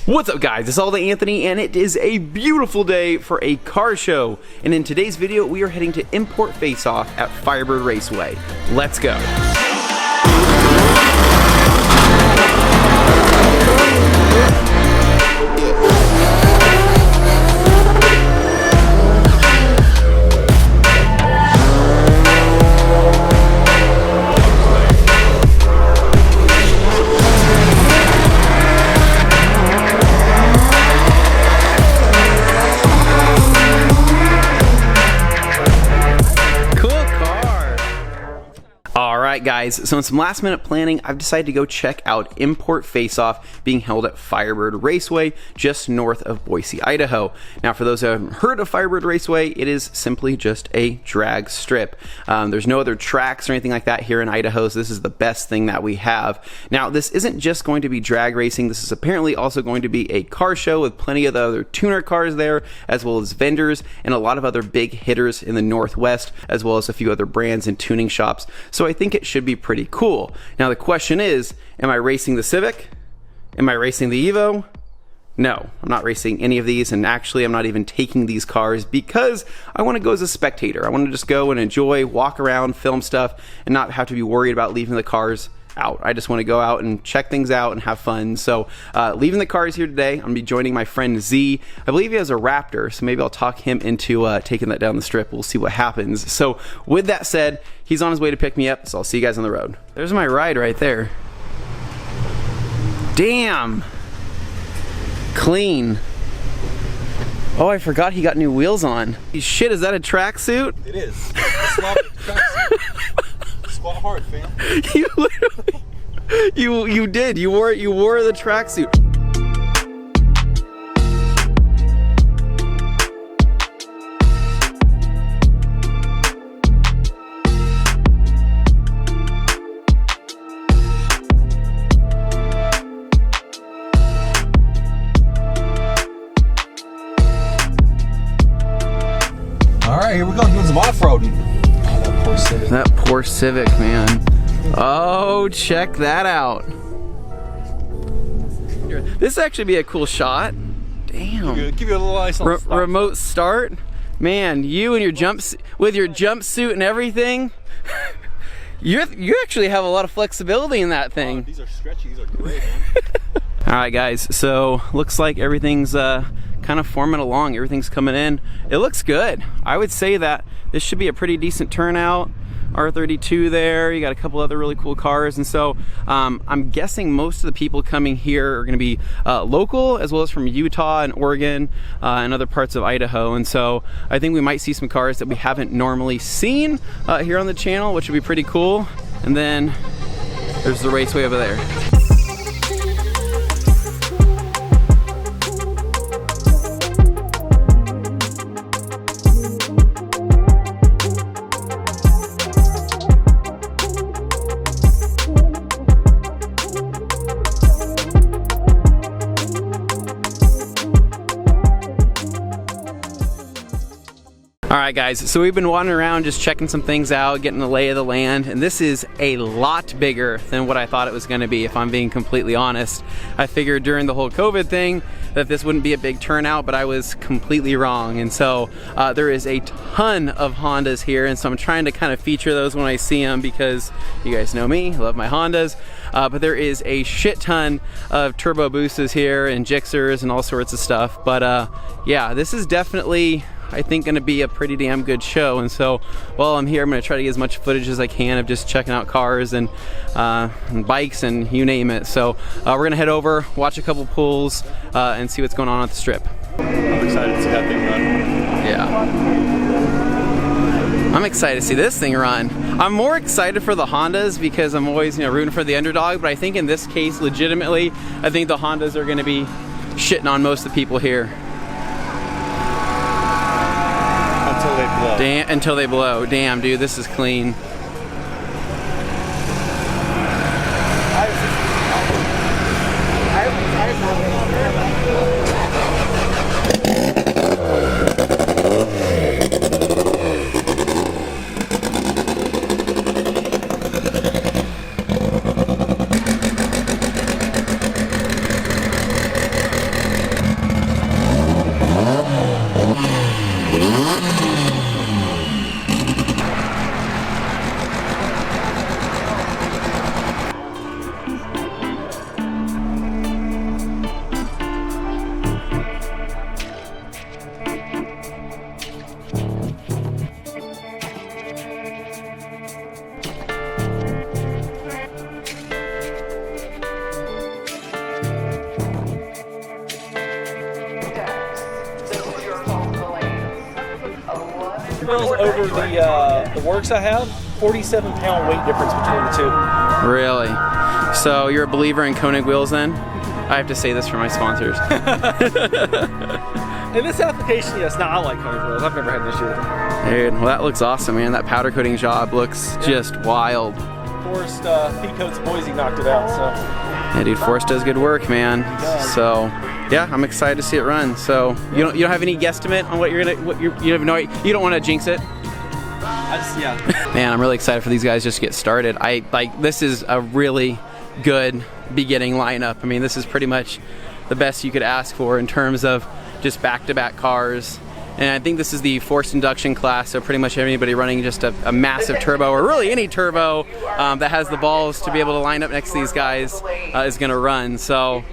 What's up guys, it's Alda Anthony and it is a beautiful day for a car show. And in today's video we are heading to Import Face Off at Firebird Raceway. Let's go. Alright guys, so in some last minute planning, I've decided to go check out Import Face Off being held at Firebird Raceway just north of Boise, Idaho. Now for those who haven't heard of Firebird Raceway, it is simply just a drag strip. There's no other tracks or anything like that here in Idaho, so this is the best thing that we have. Now this isn't just going to be drag racing, this is apparently also going to be a car show with plenty of the other tuner cars there, as well as vendors and a lot of other big hitters in the Northwest, as well as a few other brands and tuning shops. So I think it should be pretty cool. Now the question is, am I racing the Civic? Am I racing the Evo? No, I'm not racing any of these, and actually I'm not even taking these cars because I want to go as a spectator. I want to just go and enjoy, walk around, film stuff, and not have to be worried about leaving the cars out. I just want to go out and check things out and have fun. So leaving the cars here today, I'm gonna be joining my friend Z. I believe he has a Raptor, so maybe I'll talk him into taking that down the strip. We'll see what happens. So with that said, he's on his way to pick me up, so I'll see you guys on the road. There's my ride right there. Damn, clean. Oh, I forgot he got new wheels on. Shit, is that a tracksuit? It is. It's not a tracksuit. Squat hard, fam. You literally, you did. You wore the tracksuit. All right, here we go. Doing some off-roading. Oh, that poor Civic. That poor Civic, man. Oh, check that out. This actually be a cool shot. Damn. Give you a little ice on the remote start. Man, you and your jumpsuit and everything. You actually have a lot of flexibility in that thing. These are stretchy. These are great, man. All right, guys. So looks like everything's kind of forming along. Everything's coming in. It looks good. I would say that this should be a pretty decent turnout. R32 there, you got a couple other really cool cars, and so I'm guessing most of the people coming here are going to be local, as well as from Utah and Oregon and other parts of Idaho. And so I think we might see some cars that we haven't normally seen here on the channel, which would be pretty cool. And then there's the raceway over there. Alright guys, so we've been wandering around just checking some things out, getting the lay of the land, and this is a lot bigger than what I thought it was going to be, if I'm being completely honest. I figured during the whole COVID thing that this wouldn't be a big turnout, but I was completely wrong. And so there is a ton of Hondas here, and so I'm trying to kind of feature those when I see them because you guys know me, I love my Hondas. But there is a shit ton of Turbo Boosters here and Gixxers and all sorts of stuff. But yeah, this is definitely, I think, going to be a pretty damn good show. And so while I'm here, I'm going to try to get as much footage as I can of just checking out cars and bikes and you name it. So we're going to head over, watch a couple pulls, and see what's going on at the strip. I'm excited to see that thing run. Yeah. I'm excited to see this thing run. I'm more excited for the Hondas because I'm always, rooting for the underdog, but I think in this case, legitimately, I think the Hondas are going to be shitting on most of the people here. Until they blow. Until they blow. Damn, dude, this is clean. wheels over the works I have, 47-pound weight difference between the two. Really? So you're a believer in Koenig wheels then? I have to say this for my sponsors. In this application, yes. No, I like Koenig wheels. I've never had an issue with them. Dude, well that looks awesome, man. That powder coating job looks just wild. Forrest P-Coats Boise knocked it out, so. Yeah, dude, Forrest does good work, man. So, yeah, I'm excited to see it run. So, you don't have any guesstimate on what you have no, you don't want to jinx it. Yeah. Man, I'm really excited for these guys just to get started. This is a really good beginning lineup. I mean, this is pretty much the best you could ask for in terms of just back-to-back cars. And I think this is the forced induction class, so pretty much anybody running just a massive turbo, or really any turbo that has the balls to be able to line up next to these guys is going to run. So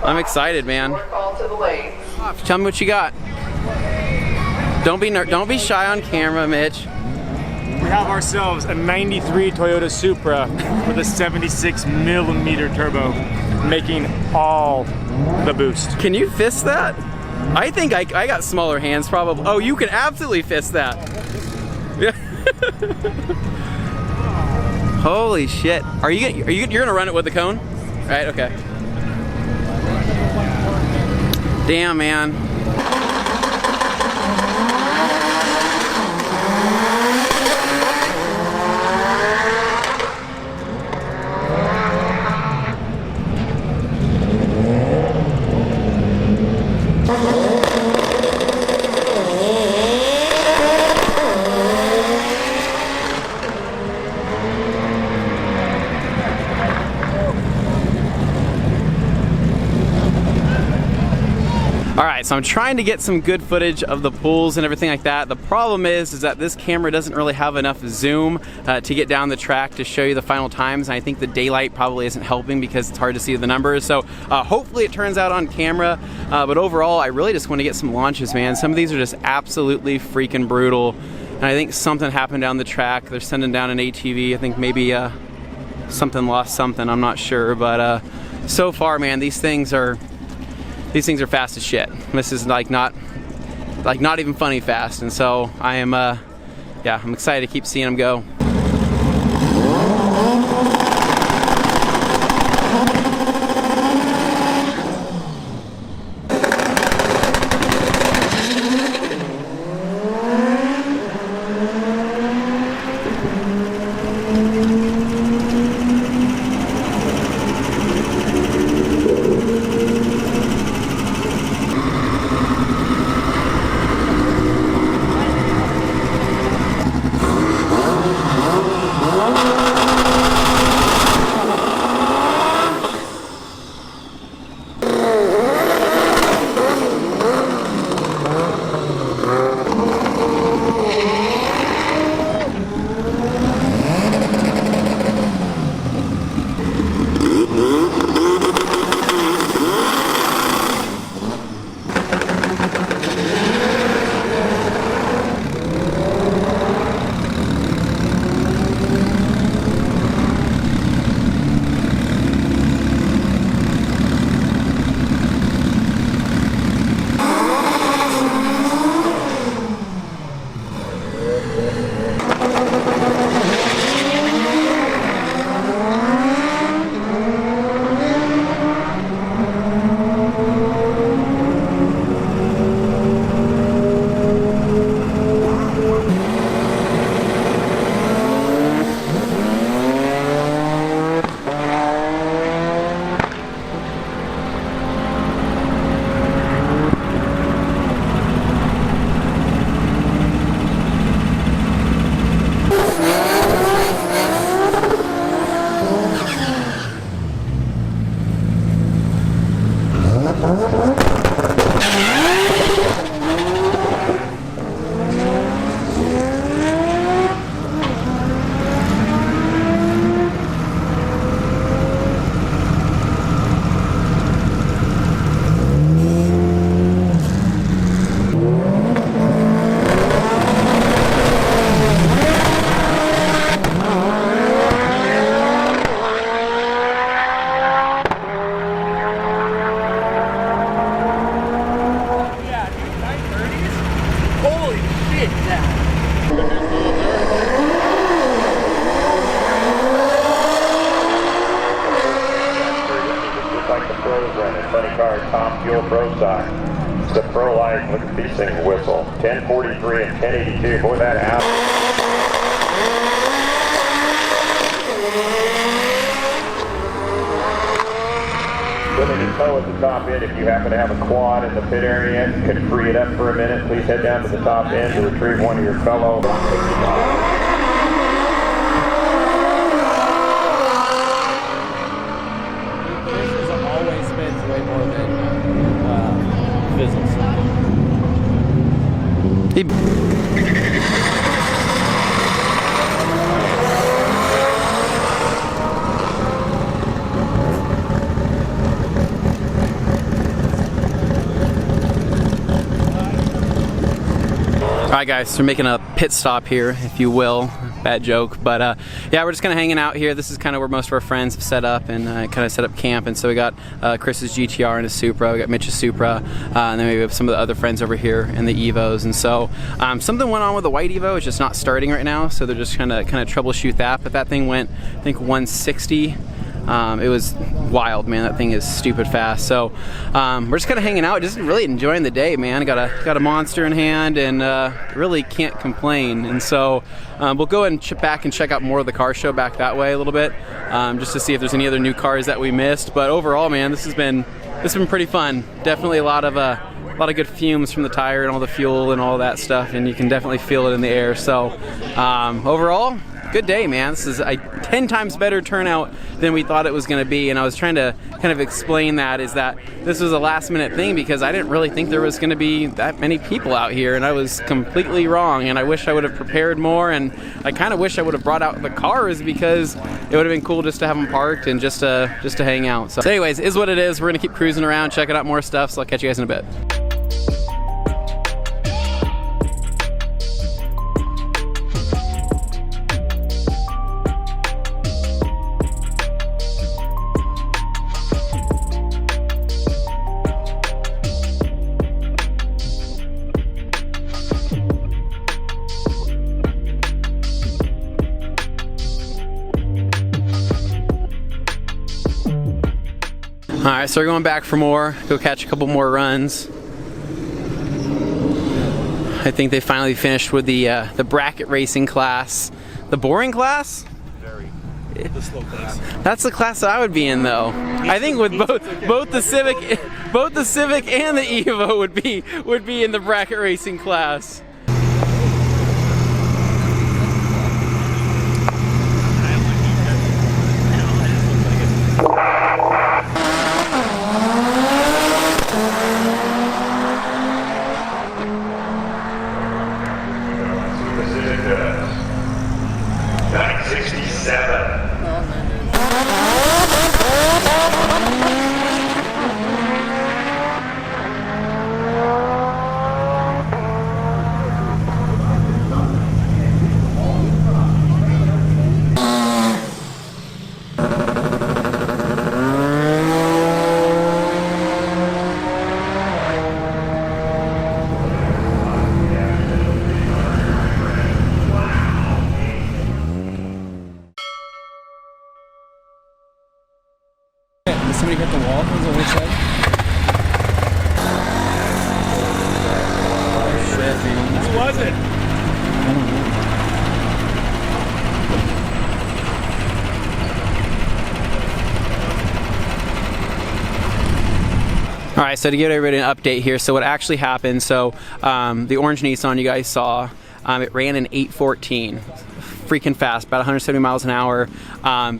I'm excited, man. Tell me what you got. Don't be shy on camera, Mitch. We have ourselves a 93 Toyota Supra with a 76mm turbo, making all the boost. Can you fist that? I think I got smaller hands, probably. Oh, you can absolutely fist that. Holy shit! You're gonna run it with the cone? Right? Okay. Damn, man. So I'm trying to get some good footage of the pools and everything like that. The problem is that this camera doesn't really have enough zoom to get down the track to show you the final times. And I think the daylight probably isn't helping because it's hard to see the numbers. So hopefully it turns out on camera. But overall, I really just want to get some launches, man. Some of these are just absolutely freaking brutal. And I think something happened down the track. They're sending down an ATV. I think maybe something lost something. I'm not sure. But so far, man, these things are fast as shit. This is not even funny fast, and so I am I'm excited to keep seeing them go. car top fuel pro side. It's the pro light. Look at these things whistle. 1043 and 1082. Boy, that out. Ability to tow at the top end. If you happen to have a quad in the pit area, you can free it up for a minute. Please head down to the top end to retrieve one of your fellow. Always spins way more than fizzles. Alright guys, so we're making a pit stop here, if you will. Bad joke, but yeah, we're just kind of hanging out here. This is kind of where most of our friends have set up and kind of set up camp. And so we got Chris's GTR and his Supra, we got Mitch's Supra, and then we have some of the other friends over here in the Evos. And so something went on with the white Evo. It's just not starting right now, so they're just trying to kind of troubleshoot that. But that thing went, I think, 160. It was wild, man. That thing is stupid fast. So we're just kind of hanging out, just really enjoying the day, man. Got a monster in hand, and really can't complain. And so we'll go and back and check out more of the car show back that way a little bit, just to see if there's any other new cars that we missed. But overall, man, this has been pretty fun. Definitely a lot of good fumes from the tire and all the fuel and all that stuff, and you can definitely feel it in the air. So overall, good day, man. This is a 10 times better turnout than we thought it was going to be, and I was trying to kind of explain that this was a last minute thing because I didn't really think there was going to be that many people out here, and I was completely wrong. And I wish I would have prepared more, and I kind of wish I would have brought out the cars because it would have been cool just to have them parked and just to hang out. So anyways, is what it is. We're going to keep cruising around, checking out more stuff, so I'll catch you guys in a bit. Alright, so we're going back for more, go catch a couple more runs. I think they finally finished with the bracket racing class. The boring class? Very. The slow class. That's the class that I would be in, though. I think with both the Civic and the Evo would be in the bracket racing class. Somebody hit the wall on the which side? Oh shit, man. Who was it? I don't know. All right, so to give everybody an update here, so what actually happened, so the orange Nissan you guys saw, it ran in 814. Freaking fast, about 170 miles an hour.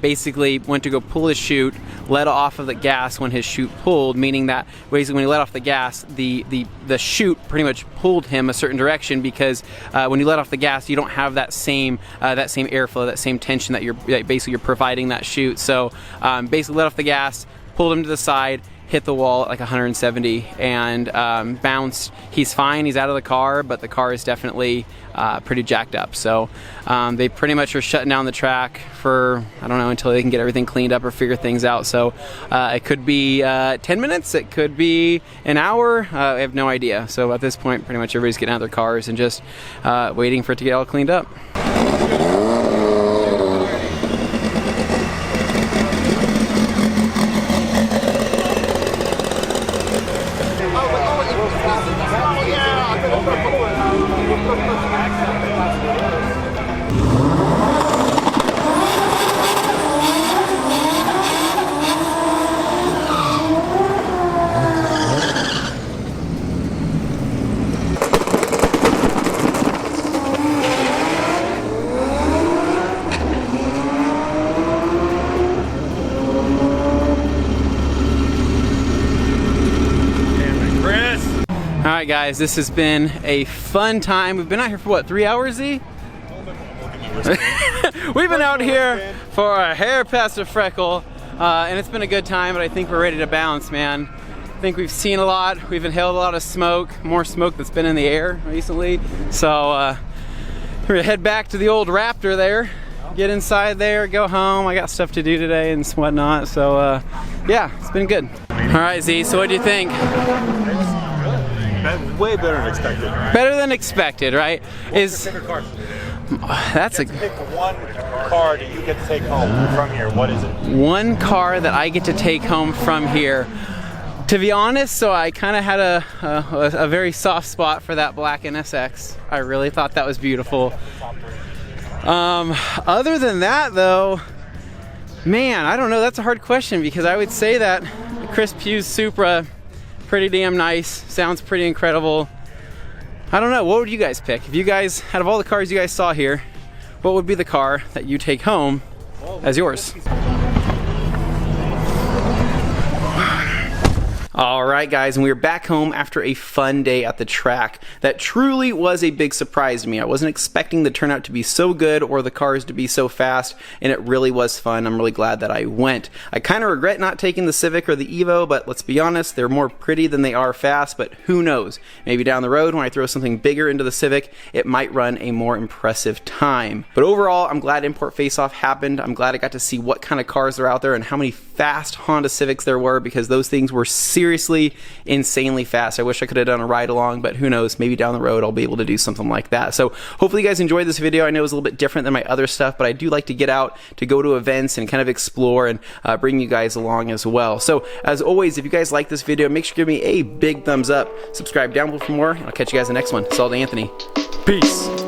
Basically went to go pull his chute, let off of the gas when his chute pulled, meaning that basically when he let off the gas, the chute pretty much pulled him a certain direction, because when you let off the gas, you don't have that same airflow, that same tension that you're providing that chute. So basically let off the gas, pulled him to the side, hit the wall at like 170 and bounced. He's fine, he's out of the car, but the car is definitely pretty jacked up. So they pretty much are shutting down the track for, I don't know, until they can get everything cleaned up or figure things out. So it could be 10 minutes, it could be an hour, I have no idea. So at this point, pretty much everybody's getting out of their cars and just waiting for it to get all cleaned up. Alright guys, this has been a fun time. We've been out here for what, 3 hours, Z? We've been out here for a hair past a freckle, and it's been a good time, but I think we're ready to bounce, man. I think we've seen a lot, we've inhaled a lot of smoke, more smoke that's been in the air recently. So we're gonna head back to the old Raptor there, get inside there, go home. I got stuff to do today and whatnot, so yeah, it's been good. Alright Z, so what do you think? Way better than expected. Better than expected, right? That's a pick one car that you get to take home from here. What is it? One car that I get to take home from here. To be honest, so I kind of had a very soft spot for that black NSX. I really thought that was beautiful. Other than that, though, man, I don't know. That's a hard question because I would say that Chris Pugh's Supra, pretty damn nice, sounds pretty incredible. I don't know, what would you guys pick? If you guys, out of all the cars you guys saw here, what would be the car that you take home as yours? Alright guys, and we're back home after a fun day at the track. That truly was a big surprise to me. I wasn't expecting the turnout to be so good or the cars to be so fast, and it really was fun. I'm really glad that I went. I kind of regret not taking the Civic or the Evo, but let's be honest, they're more pretty than they are fast, but who knows? Maybe down the road when I throw something bigger into the Civic, it might run a more impressive time. But overall, I'm glad Import Face-Off happened. I'm glad I got to see what kind of cars are out there and how many fast Honda Civics there were, because those things were seriously insanely fast. I wish I could have done a ride along, but who knows, maybe down the road I'll be able to do something like that. So hopefully you guys enjoyed this video. I know it was a little bit different than my other stuff, but I do like to get out to go to events and kind of explore and bring you guys along as well. So as always, if you guys like this video, make sure to give me a big thumbs up, subscribe down below for more, and I'll catch you guys in the next one. Salty Anthony. Peace.